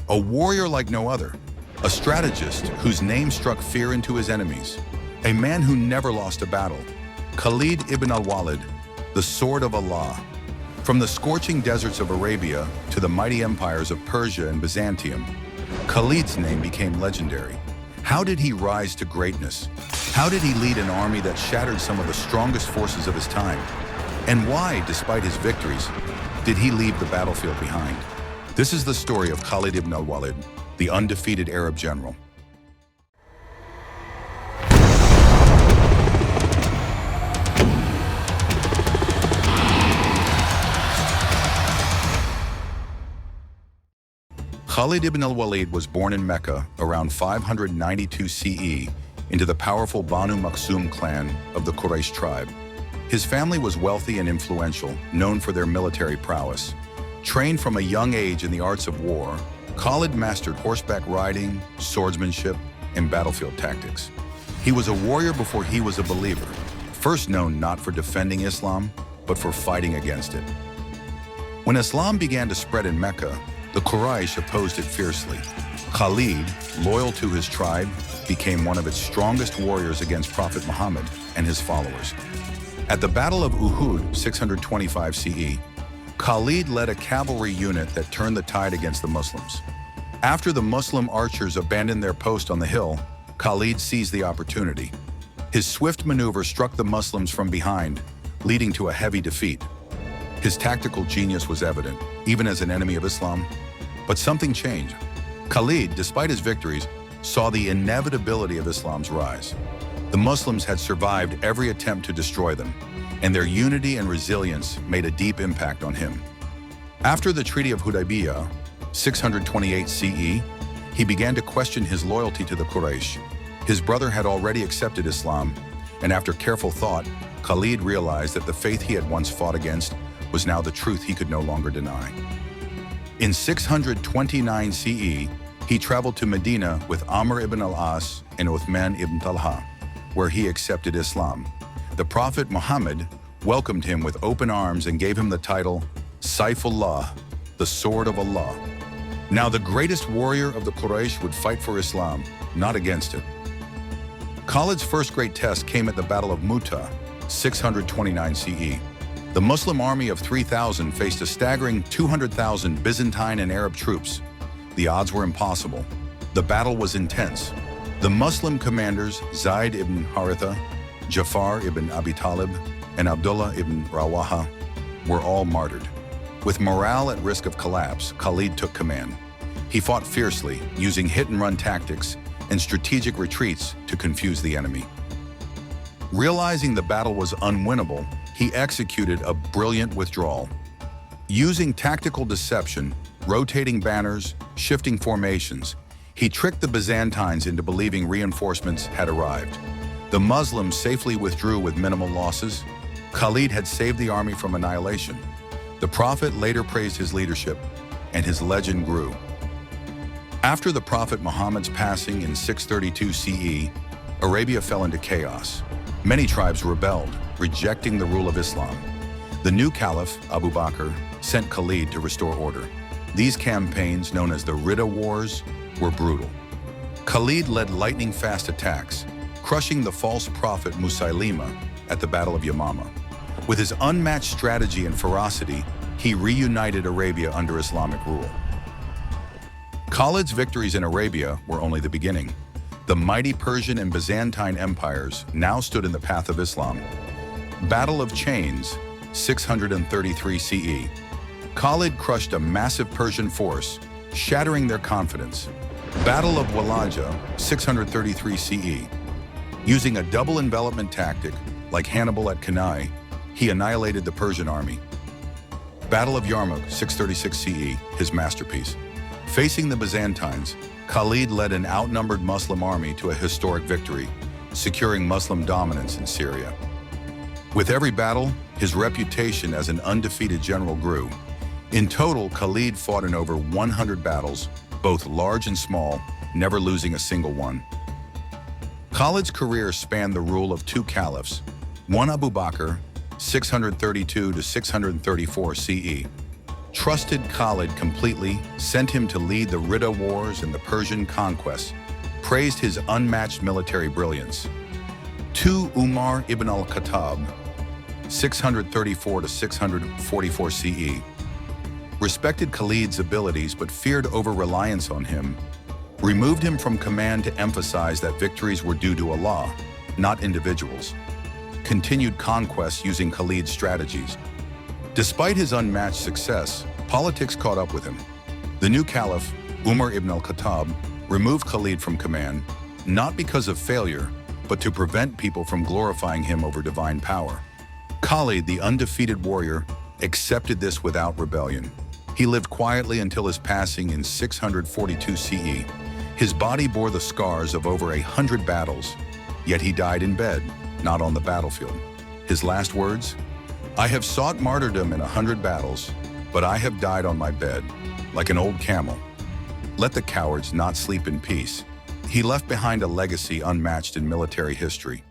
A warrior like no other, a strategist whose name struck fear into his enemies, a man who never lost a battle, Khalid ibn Al-Walid, the sword of Allah. From the scorching deserts of Arabia to the mighty empires of Persia and Byzantium, Khalid's name became legendary. How did he rise to greatness? How did he lead an army that shattered some of the strongest forces of his time? And why, despite his victories, did he leave the battlefield behind? This is the story of Khalid ibn Al-Walid, the undefeated Arab general. Khalid ibn al-Walid was born in Mecca around 592 CE into the powerful Banu Makhzum clan of the Quraysh tribe. His family was wealthy and influential, known for their military prowess. Trained from a young age in the arts of war, Khalid mastered horseback riding, swordsmanship, and battlefield tactics. He was a warrior before he was a believer, first known not for defending Islam, but for fighting against it. When Islam began to spread in Mecca, the Quraysh opposed it fiercely. Khalid, loyal to his tribe, became one of its strongest warriors against Prophet Muhammad and his followers. At the Battle of Uhud, 625 CE, Khalid led a cavalry unit that turned the tide against the Muslims. After the Muslim archers abandoned their post on the hill, Khalid seized the opportunity. His swift maneuver struck the Muslims from behind, leading to a heavy defeat. His tactical genius was evident, even as an enemy of Islam. But something changed. Khalid, despite his victories, saw the inevitability of Islam's rise. The Muslims had survived every attempt to destroy them, and their unity and resilience made a deep impact on him. After the Treaty of Hudaybiyah, 628 CE, he began to question his loyalty to the Quraysh. His brother had already accepted Islam, and after careful thought, Khalid realized that the faith he had once fought against was now the truth he could no longer deny. In 629 CE, he traveled to Medina with Amr ibn al-As and Uthman ibn Talha, where he accepted Islam. The Prophet Muhammad welcomed him with open arms and gave him the title Saifullah, the sword of Allah. Now the greatest warrior of the Quraysh would fight for Islam, not against it. Khalid's first great test came at the Battle of Mutah, 629 CE. The Muslim army of 3,000 faced a staggering 200,000 Byzantine and Arab troops. The odds were impossible. The battle was intense. The Muslim commanders Zayd ibn Haritha, Jafar ibn Abi Talib, and Abdullah ibn Rawaha were all martyred. With morale at risk of collapse, Khalid took command. He fought fiercely, using hit-and-run tactics and strategic retreats to confuse the enemy. Realizing the battle was unwinnable, he executed a brilliant withdrawal. Using tactical deception, rotating banners, shifting formations, he tricked the Byzantines into believing reinforcements had arrived. The Muslims safely withdrew with minimal losses. Khalid had saved the army from annihilation. The Prophet later praised his leadership, and his legend grew. After the Prophet Muhammad's passing in 632 CE, Arabia fell into chaos. Many tribes rebelled, rejecting the rule of Islam. The new caliph, Abu Bakr, sent Khalid to restore order. These campaigns, known as the Ridda Wars, were brutal. Khalid led lightning-fast attacks, crushing the false prophet Musaylima at the Battle of Yamama. With his unmatched strategy and ferocity, he reunited Arabia under Islamic rule. Khalid's victories in Arabia were only the beginning. The mighty Persian and Byzantine empires now stood in the path of Islam. Battle of Chains, 633 CE. Khalid crushed a massive Persian force, shattering their confidence. Battle of Walaja, 633 CE. Using a double envelopment tactic, like Hannibal at Cannae, he annihilated the Persian army. Battle of Yarmouk, 636 CE, his masterpiece. Facing the Byzantines, Khalid led an outnumbered Muslim army to a historic victory, securing Muslim dominance in Syria. With every battle, his reputation as an undefeated general grew. In total, Khalid fought in over 100 battles, both large and small, never losing a single one. Khalid's career spanned the rule of two caliphs, one Abu Bakr, 632 to 634 CE, trusted Khalid completely, sent him to lead the Ridda Wars and the Persian conquests, praised his unmatched military brilliance. 2. Umar ibn al-Khattab, 634 to 644 CE, respected Khalid's abilities but feared over-reliance on him, removed him from command to emphasize that victories were due to Allah, not individuals, continued conquests using Khalid's strategies. Despite his unmatched success, politics caught up with him. The new caliph, Umar ibn al-Khattab, removed Khalid from command, not because of failure, but to prevent people from glorifying him over divine power. Khalid, the undefeated warrior, accepted this without rebellion. He lived quietly until his passing in 642 CE. His body bore the scars of over 100 battles, yet he died in bed, not on the battlefield. His last words? "I have sought martyrdom in 100 battles, but I have died on my bed, like an old camel. Let the cowards not sleep in peace." He left behind a legacy unmatched in military history.